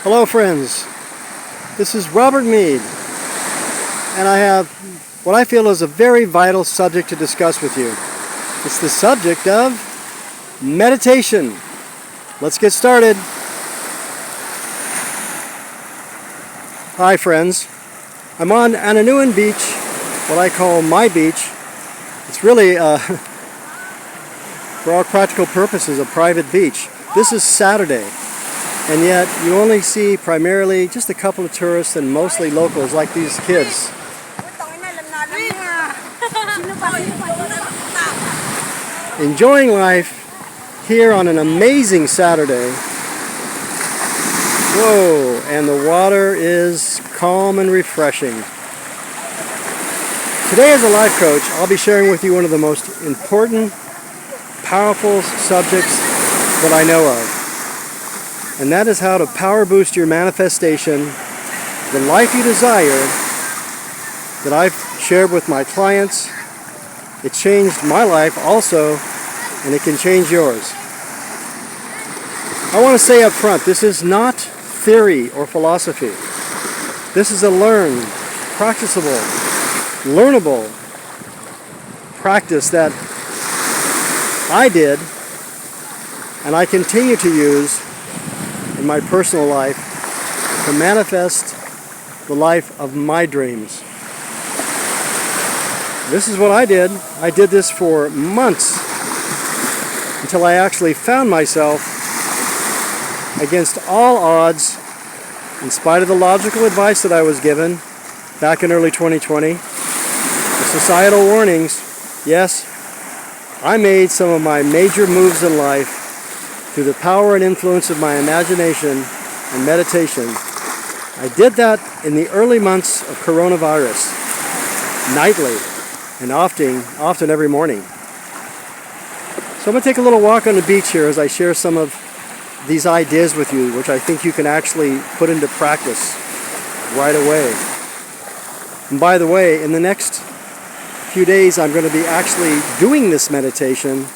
Hello friends, this is Robert Meade, and I have what I feel is a very vital subject to discuss with you. It's the subject of meditation. Let's get started. Hi friends, I'm on Ananuan Beach, what I call my beach. It's really, for all practical purposes, a private beach. This is Saturday. And yet you only see primarily just a couple of tourists and mostly locals like these kids. Enjoying life here on an amazing Saturday. Whoa, and the water is calm and refreshing. Today as a life coach, I'll be sharing with you one of the most important, powerful subjects that I know of. And that is how to power boost your manifestation, the life you desire, that I've shared with my clients. It changed my life also, and it can change yours. I want to say up front, this is not theory or philosophy. This is a learned, practicable, learnable practice that I did and I continue to use in my personal life to manifest the life of my dreams. This is what I did. I did this for months until I actually found myself, against all odds, in spite of the logical advice that I was given back in early 2020, the societal warnings. Yes, I made some of my major moves in life through the power and influence of my imagination and meditation. I did that in the early months of coronavirus, nightly and often every morning. So I'm going to take a little walk on the beach here as I share some of these ideas with you, which I think you can actually put into practice right away. And by the way, in the next few days, I'm going to be actually doing this meditation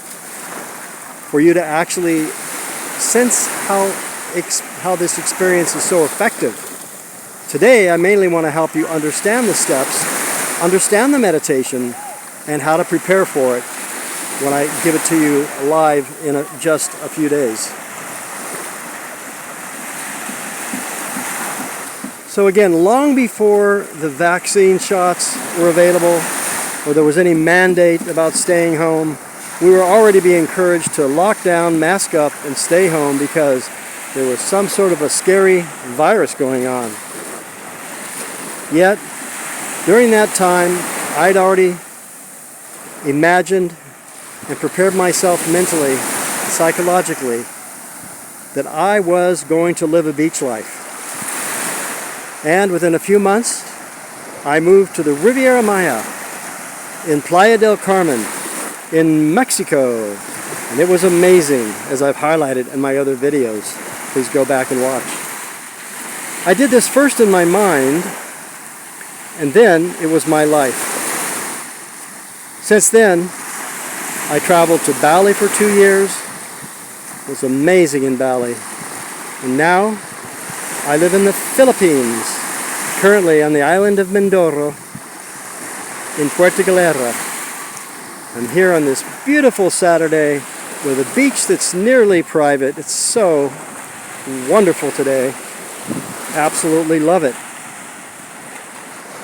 for you to actually sense how this experience is so effective. Today, I mainly want to help you understand the steps, understand the meditation, and how to prepare for it when I give it to you live in just a few days. So again, long before the vaccine shots were available, or there was any mandate about staying home, we were already being encouraged to lock down, mask up, and stay home because there was some sort of a scary virus going on. Yet, during that time, I'd already imagined and prepared myself mentally and psychologically that I was going to live a beach life. And within a few months, I moved to the Riviera Maya in Playa del Carmen in Mexico, and it was amazing, as I've highlighted in my other videos. Please go back and watch. I did this first in my mind, and then it was my life. Since then, I traveled to Bali for 2 years. It was amazing in Bali. And now, I live in the Philippines, currently on the island of Mindoro, in Puerto Galera. I'm here on this beautiful Saturday with a beach that's nearly private. It's so wonderful today. Absolutely love it.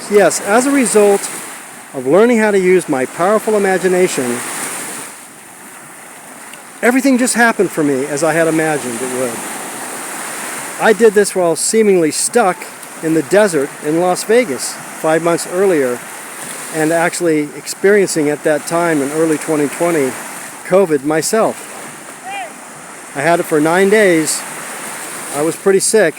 So yes, as a result of learning how to use my powerful imagination, everything just happened for me as I had imagined it would. I did this while seemingly stuck in the desert in Las Vegas 5 months earlier, and actually experiencing at that time in early 2020 COVID myself. I had it for 9 days. I was pretty sick.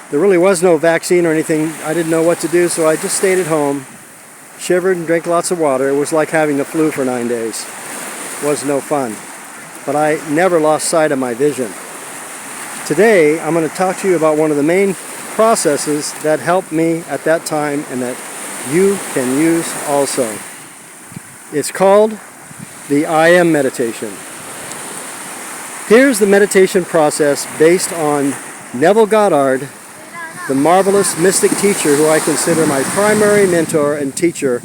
There really was no vaccine or anything. I didn't know what to do, so I just stayed at home, shivered and drank lots of water. It was like having the flu for 9 days. It was no fun. But I never lost sight of my vision. Today, I'm going to talk to you about one of the main processes that helped me at that time and that you can use also. It's called the I Am meditation. Here's the meditation process based on Neville Goddard, the marvelous mystic teacher who I consider my primary mentor and teacher,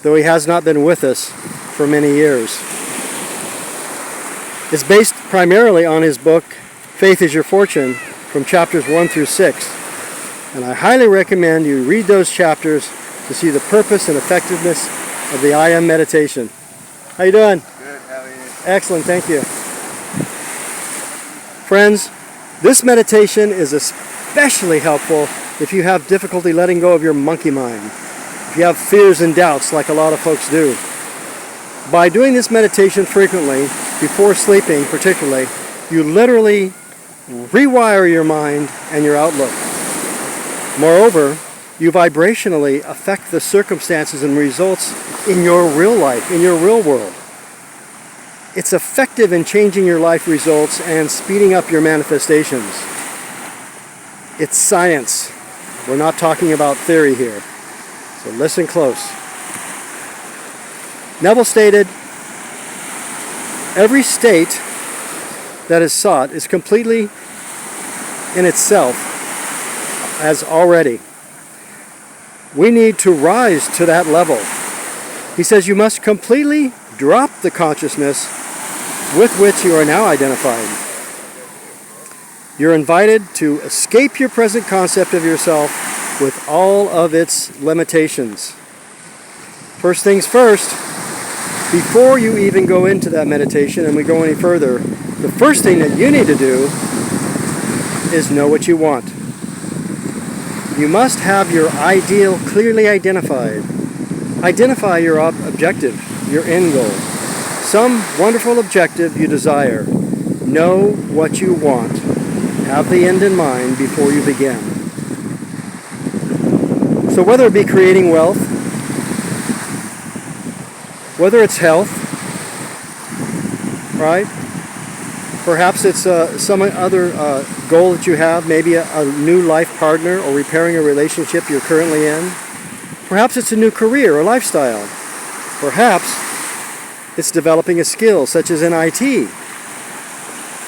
though he has not been with us for many years. It's based primarily on his book, Faith is Your Fortune, from chapters 1 through 6. And I highly recommend you read those chapters to see the purpose and effectiveness of the I Am meditation. How you doing? Good, how are you? Excellent, thank you. Friends, this meditation is especially helpful if you have difficulty letting go of your monkey mind, if you have fears and doubts like a lot of folks do. By doing this meditation frequently, before sleeping particularly, you literally rewire your mind and your outlook. Moreover, you vibrationally affect the circumstances and results in your real life, in your real world. It's effective in changing your life results and speeding up your manifestations. It's science. We're not talking about theory here. So listen close. Neville stated, every state that is sought is completely in itself as already. We need to rise to that level. He says you must completely drop the consciousness with which you are now identified. You're invited to escape your present concept of yourself with all of its limitations. First things first, before you even go into that meditation and we go any further, the first thing that you need to do is know what you want. You must have your ideal clearly identified. Identify your objective, your end goal. Some wonderful objective you desire. Know what you want. Have the end in mind before you begin. So whether it be creating wealth, whether it's health, right? Perhaps it's some other goal that you have, maybe a new life partner or repairing a relationship you're currently in. Perhaps it's a new career or lifestyle. Perhaps it's developing a skill such as in IT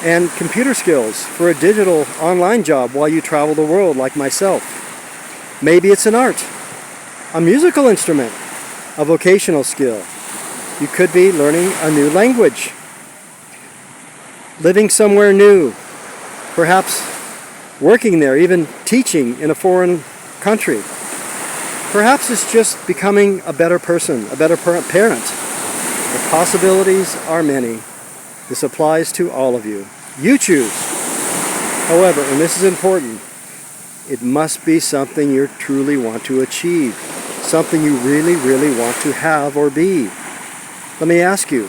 and computer skills for a digital online job while you travel the world like myself. Maybe it's an art, a musical instrument, a vocational skill. You could be learning a new language, living somewhere new, perhaps working there, even teaching in a foreign country. Perhaps it's just becoming a better person, a better parent. The possibilities are many. This applies to all of you. You choose. However, and this is important, it must be something you truly want to achieve, something you really, really want to have or be. Let me ask you,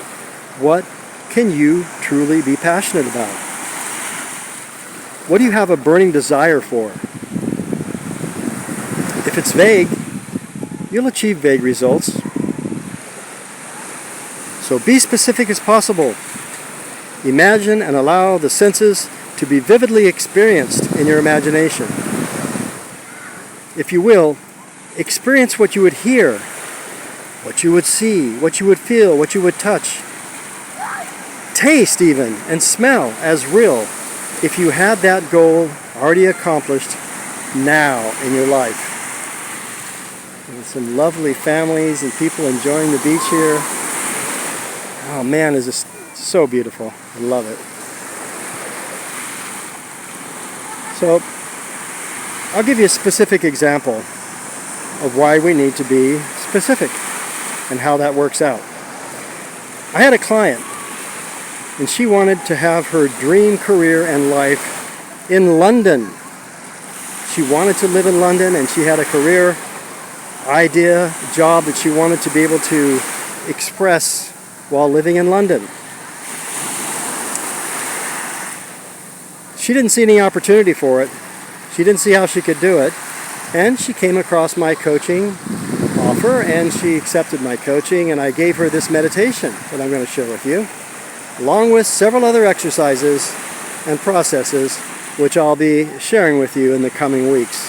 what can you truly be passionate about? What do you have a burning desire for? If it's vague, you'll achieve vague results. So be specific as possible. Imagine and allow the senses to be vividly experienced in your imagination. If you will, experience what you would hear, what you would see, what you would feel, what you would touch. Taste even and smell as real if you had that goal already accomplished now in your life. And some lovely families and people enjoying the beach here. Oh man, is this so beautiful. I love it. So, I'll give you a specific example of why we need to be specific and how that works out. I had a client, and she wanted to have her dream career and life in London. She wanted to live in London, and she had a career idea, job that she wanted to be able to express while living in London. She didn't see any opportunity for it. She didn't see how she could do it. And she came across my coaching offer, and she accepted my coaching, and I gave her this meditation that I'm going to share with you, along with several other exercises and processes which I'll be sharing with you in the coming weeks.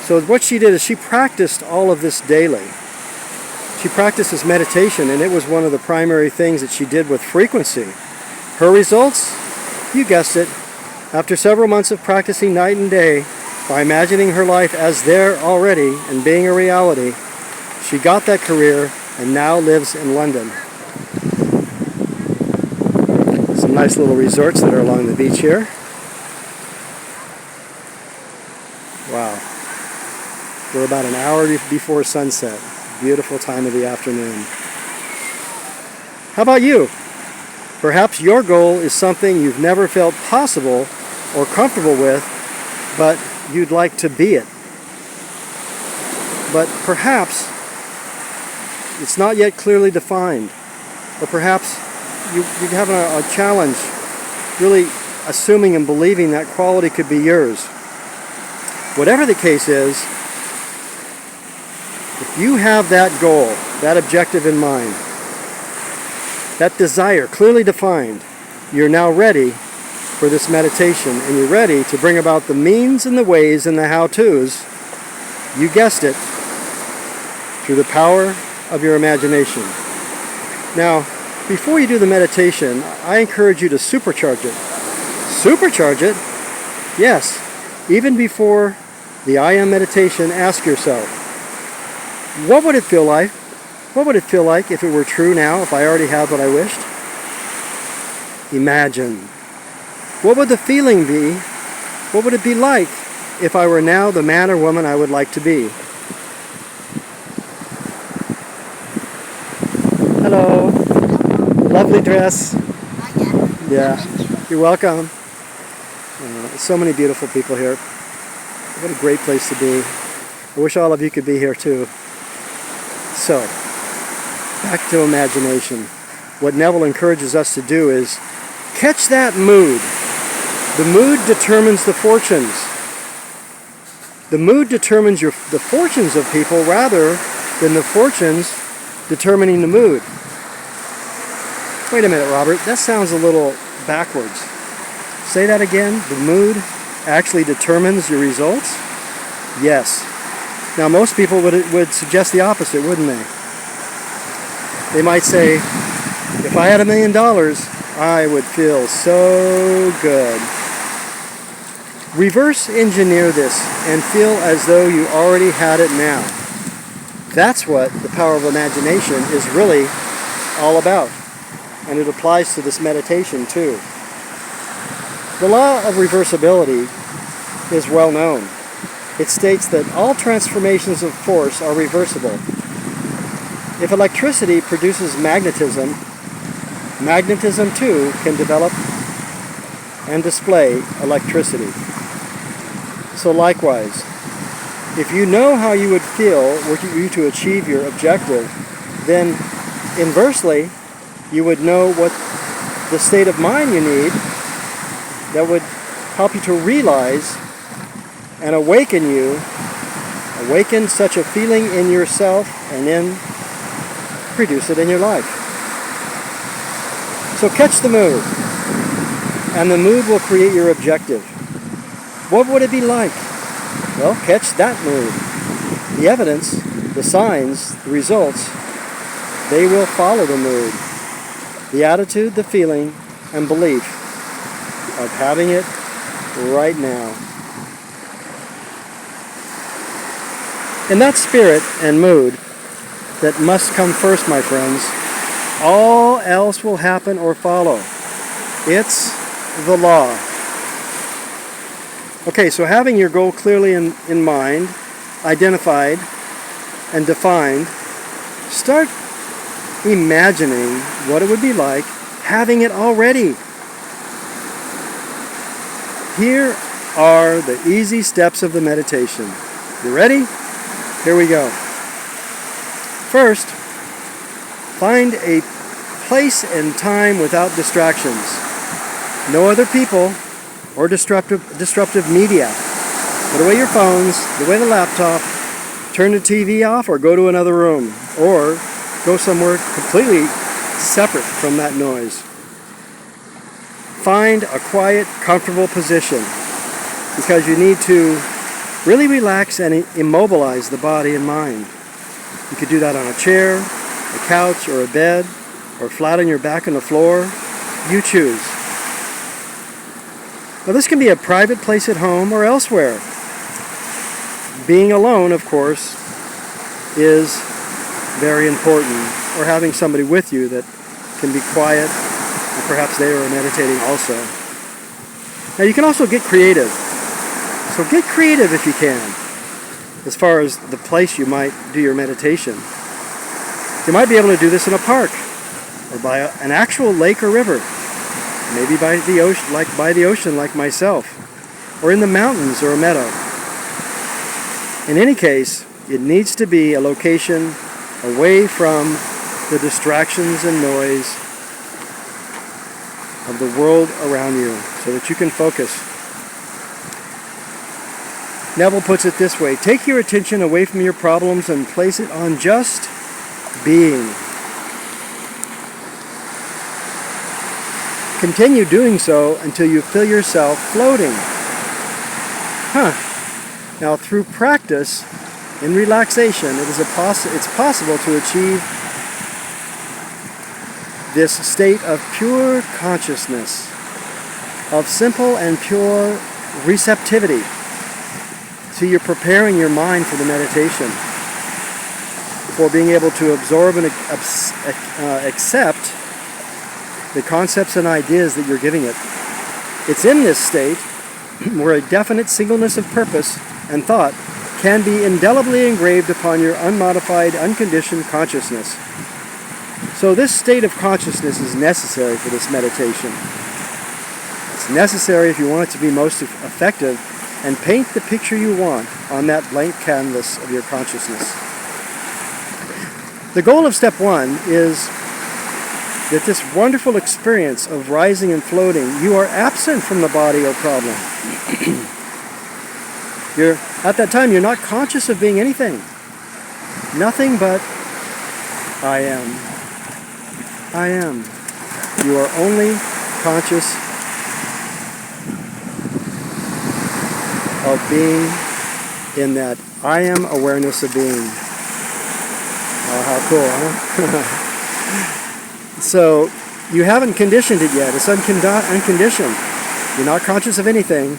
So what she did is she practiced all of this daily. She practiced this meditation, and it was one of the primary things that she did with frequency. Her results, you guessed it, After several months of practicing night and day, by imagining her life as there already and being a reality, she got that career and now lives in London. Some nice little resorts that are along the beach here. Wow. We're about an hour before sunset. Beautiful time of the afternoon. How about you? Perhaps your goal is something you've never felt possible or comfortable with, but you'd like to be it. But perhaps it's not yet clearly defined. Or perhaps you're having a challenge really assuming and believing that quality could be yours. Whatever the case is, if you have that goal, that objective in mind, that desire clearly defined, you're now ready for this meditation, and you're ready to bring about the means and the ways and the how-tos, you guessed it, through the power of your imagination. Now, before you do the meditation, I encourage you to supercharge it. Supercharge it? Yes. Even before the I Am meditation, ask yourself, what would it feel like? What would it feel like if it were true now, if I already had what I wished? Imagine. What would the feeling be? What would it be like if I were now the man or woman I would like to be? Hello. Lovely dress. Yeah. You're welcome. So many beautiful people here. What a great place to be. I wish all of you could be here too. So, back to imagination. What Neville encourages us to do is catch that mood. The mood determines the fortunes. The mood determines the fortunes of people rather than the fortunes determining the mood. Wait a minute, Robert. That sounds a little backwards. Say that again. The mood actually determines your results? Yes. Now, most people would suggest the opposite, wouldn't they? They might say, if I had $1 million, I would feel so good. Reverse engineer this and feel as though you already had it now. That's what the power of imagination is really all about. And it applies to this meditation too. The law of reversibility is well known. It states that all transformations of force are reversible. If electricity produces magnetism, magnetism too can develop and display electricity. So likewise, if you know how you would feel were you to achieve your objective, then inversely, you would know what the state of mind you need that would help you to realize and awaken such a feeling in yourself and then produce it in your life. So catch the mood, and the mood will create your objective. What would it be like? Well, catch that mood. The evidence, the signs, the results, they will follow the mood. The attitude, the feeling, and belief of having it right now. In that spirit and mood that must come first, my friends, all else will happen or follow. It's the law. Okay, so having your goal clearly in mind, identified, and defined, start imagining what it would be like having it already. Here are the easy steps of the meditation. You ready? Here we go. First, find a place and time without distractions. No other people or disruptive media. Put away your phones, put away the laptop, turn the TV off, or go to another room, or go somewhere completely separate from that noise. Find a quiet, comfortable position because you need to really relax and immobilize the body and mind. You could do that on a chair, a couch, or a bed, or flat on your back on the floor. You choose. Now this can be a private place at home or elsewhere. Being alone, of course, is very important, or having somebody with you that can be quiet, and perhaps they are meditating also. Now you can also get creative. So get creative if you can, as far as the place you might do your meditation. You might be able to do this in a park, or by an actual lake or river, maybe by the ocean, like myself, or in the mountains or a meadow. In any case, it needs to be a location away from the distractions and noise of the world around you, so that you can focus. Neville puts it this way: take your attention away from your problems and place it on just being. Continue doing so until you feel yourself floating. Now, through practice in relaxation, it's possible to achieve this state of pure consciousness, of simple and pure receptivity. So you're preparing your mind for the meditation, for being able to absorb and accept the concepts and ideas that you're giving it. It's in this state where a definite singleness of purpose and thought can be indelibly engraved upon your unmodified, unconditioned consciousness. So this state of consciousness is necessary for this meditation. It's necessary if you want it to be most effective, and paint the picture you want on that blank canvas of your consciousness. The goal of step 1 is that this wonderful experience of rising and floating, you are absent from the body or problem. At that time, you're not conscious of being anything. Nothing but I am. I am. You are only conscious of being in that I am awareness of being. Oh, how cool, huh? So, you haven't conditioned it yet. It's unconditioned. You're not conscious of anything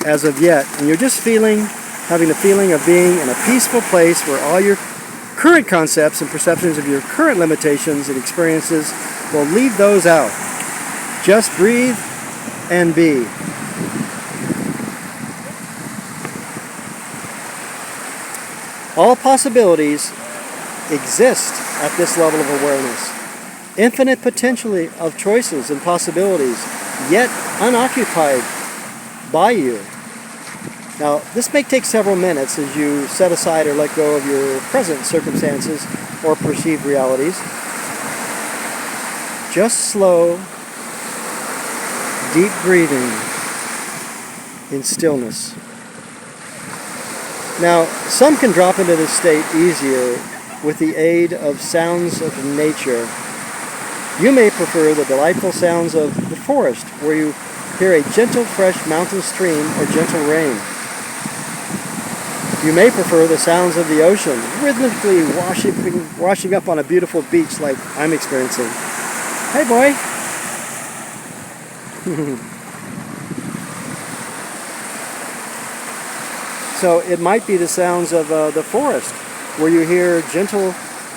as of yet. And you're just having the feeling of being in a peaceful place where all your current concepts and perceptions of your current limitations and experiences, will leave those out. Just breathe and be. All possibilities exist at this level of awareness. Infinite potential of choices and possibilities, yet unoccupied by you. Now, this may take several minutes as you set aside or let go of your present circumstances or perceived realities. Just slow, deep breathing in stillness. Now, some can drop into this state easier with the aid of sounds of nature. You may prefer the delightful sounds of the forest, where you hear a gentle, fresh mountain stream or gentle rain. You may prefer the sounds of the ocean, rhythmically washing up on a beautiful beach like I'm experiencing. Hey, boy! So it might be the sounds of the forest, where you hear gentle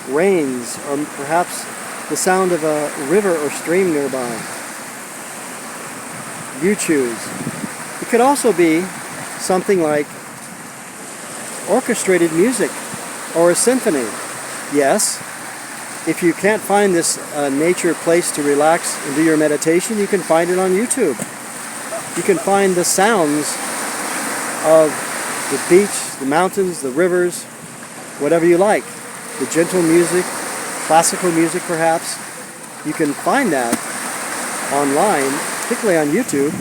rains, or perhaps the sound of a river or stream nearby. You choose. It could also be something like orchestrated music or a symphony. Yes, if you can't find this nature place to relax and do your meditation, you can find it on YouTube. You can find the sounds of the beach, the mountains, the rivers, whatever you like. The gentle music, classical music perhaps. You can find that online, particularly on YouTube,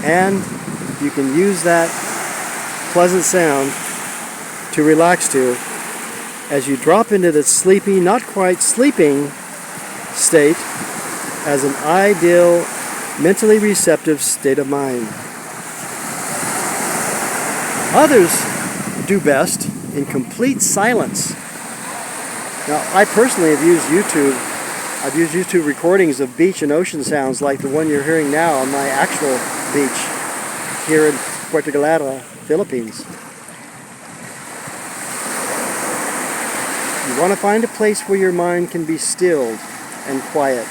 and you can use that pleasant sound to relax to as you drop into the sleepy, not quite sleeping state as an ideal, mentally receptive state of mind. Others do best in complete silence. Now, I personally have used YouTube I've used YouTube recordings of beach and ocean sounds like the one you're hearing now on my actual beach here in Puerto Galera, Philippines. You want to find a place where your mind can be stilled and quiet.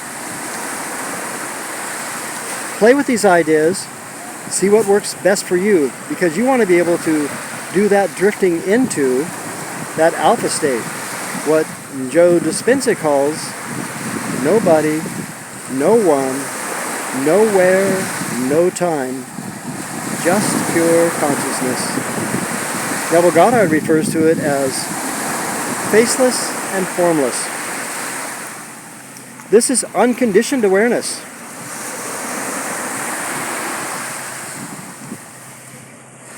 Play with these ideas, see what works best for you, because you want to be able to do that drifting into that alpha state, what Joe Dispenza calls nobody, no one, nowhere, no time, just pure consciousness. Neville Goddard refers to it as faceless and formless. This is unconditioned awareness.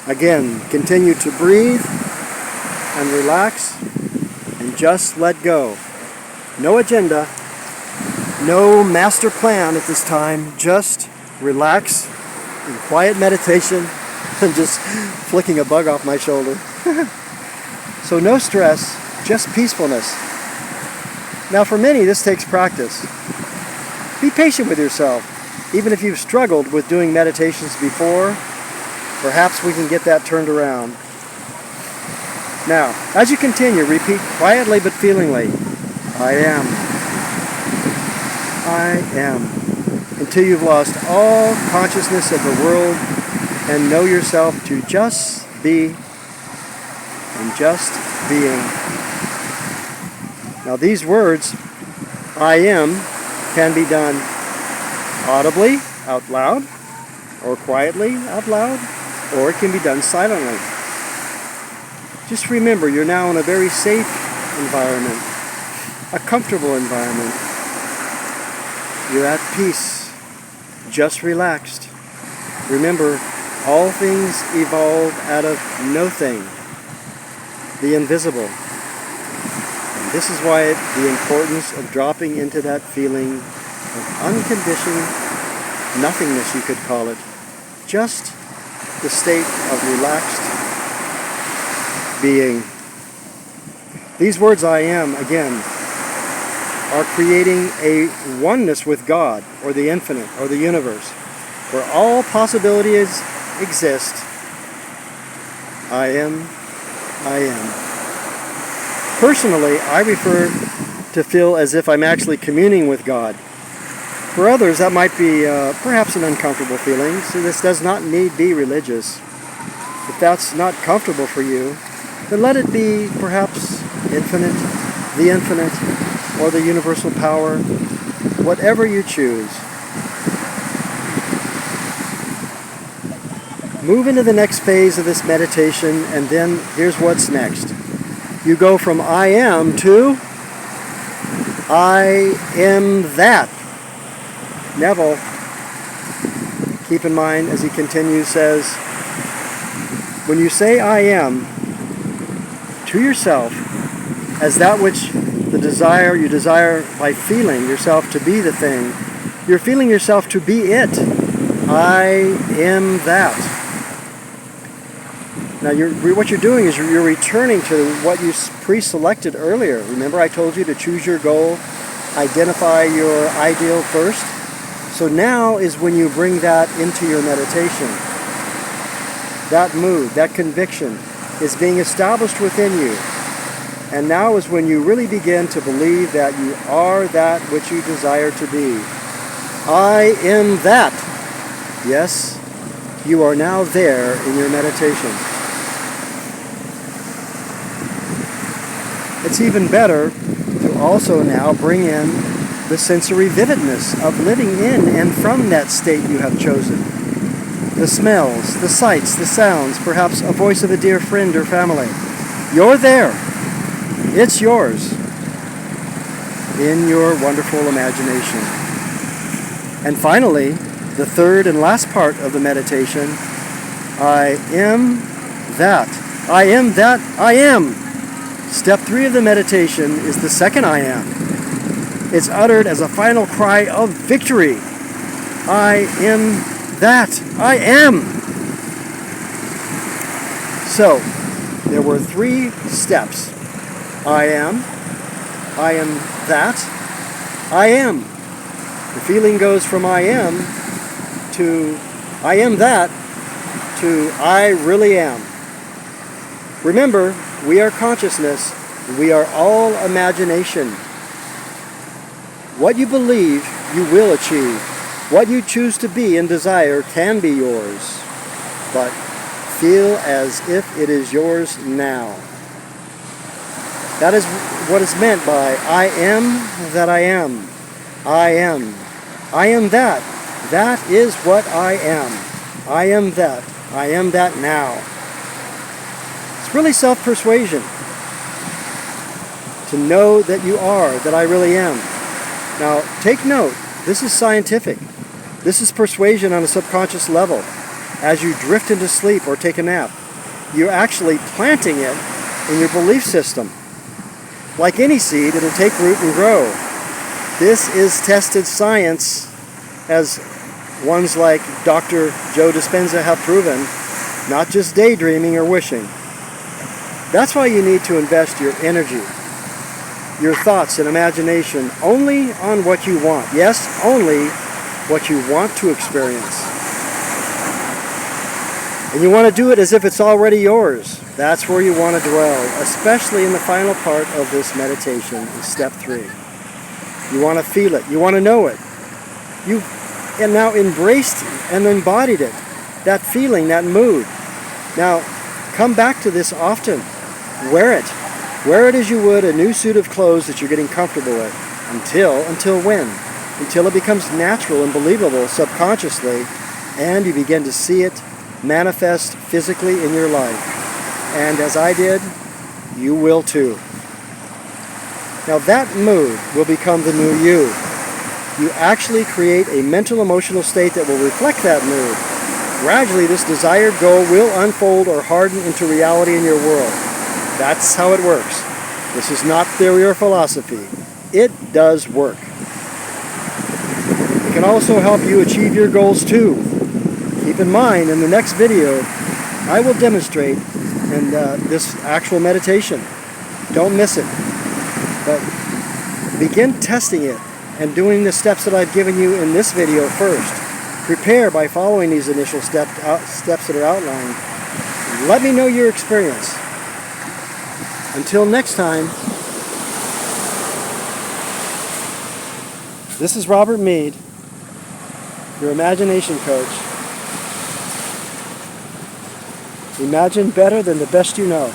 Again, continue to breathe and relax and just let go. No agenda, no master plan at this time, just relax in quiet meditation. I'm just flicking a bug off my shoulder. So no stress, just peacefulness. Now for many this takes practice. Be patient with yourself. Even if you've struggled with doing meditations before, perhaps we can get that turned around. Now, as you continue, repeat quietly but feelingly, I am. I am. Until you've lost all consciousness of the world and know yourself to just be and just being. Now these words, I am, can be done audibly, out loud, or quietly, out loud, or it can be done silently. Just remember, you're now in a very safe environment, a comfortable environment. You're at peace, just relaxed. Remember, all things evolve out of no thing, the invisible. And this is why the importance of dropping into that feeling of unconditioned nothingness, you could call it, just the state of relaxed being. These words, I am, again, are creating a oneness with God, or the infinite, or the universe, where all possibilities exist. I am, I am. Personally, I prefer to feel as if I'm actually communing with God. For others, that might be perhaps an uncomfortable feeling, so this does not need be religious. If that's not comfortable for you, then let it be perhaps infinite, or the universal power, whatever you choose. Move into the next phase of this meditation, and then here's what's next. You go from I am to I am that. Neville, keep in mind as he continues, says, when you say I am to yourself as that which you desire by feeling yourself to be the thing, you're feeling yourself to be it. I am that. Now what you're doing is you're returning to what you pre-selected earlier. Remember I told you to choose your goal, identify your ideal first? So now is when you bring that into your meditation. That mood, that conviction is being established within you. And now is when you really begin to believe that you are that which you desire to be. I am that. Yes, you are now there in your meditation. It's even better to also now bring in the sensory vividness of living in and from that state you have chosen. The smells, the sights, the sounds, perhaps a voice of a dear friend or family. You're there. It's yours in your wonderful imagination. And finally, the third and last part of the meditation, I am that. I am that I am. Step 3 of the meditation is the second I am. It's uttered as a final cry of victory. I am that. I am. So, there were 3 steps. I am that, I am. The feeling goes from I am to I am that to I really am. Remember, we are consciousness. We are all imagination. What you believe, you will achieve. What you choose to be and desire can be yours. But feel as if it is yours now. That is what is meant by I am that I am. I am. I am that. That is what I am. I am that. I am that now. It's really self-persuasion to know that you are, that I really am. Now, take note, this is scientific. This is persuasion on a subconscious level. As you drift into sleep or take a nap, you're actually planting it in your belief system. Like any seed, it'll take root and grow. This is tested science, as ones like Dr. Joe Dispenza have proven, not just daydreaming or wishing. That's why you need to invest your energy, your thoughts and imagination only on what you want. Yes, only what you want to experience. And you want to do it as if it's already yours. That's where you want to dwell, especially in the final part of this meditation, in step 3. You want to feel it. You want to know it. You and now embraced and embodied it. That feeling, that mood. Now, come back to this often. Wear it. Wear it as you would a new suit of clothes that you're getting comfortable with. Until when? Until it becomes natural and believable subconsciously, and you begin to see it manifest physically in your life. And as I did, you will too. Now that mood will become the new you. You actually create a mental emotional state that will reflect that mood. Gradually, this desired goal will unfold or harden into reality in your world. That's how it works. This is not theory or philosophy. It does work. It can also help you achieve your goals too. Keep in mind, in the next video, I will demonstrate in this actual meditation. Don't miss it. But begin testing it and doing the steps that I've given you in this video first. Prepare by following these initial steps that are outlined. Let me know your experience. Until next time, this is Robert Meade, your imagination coach. Imagine better than the best you know.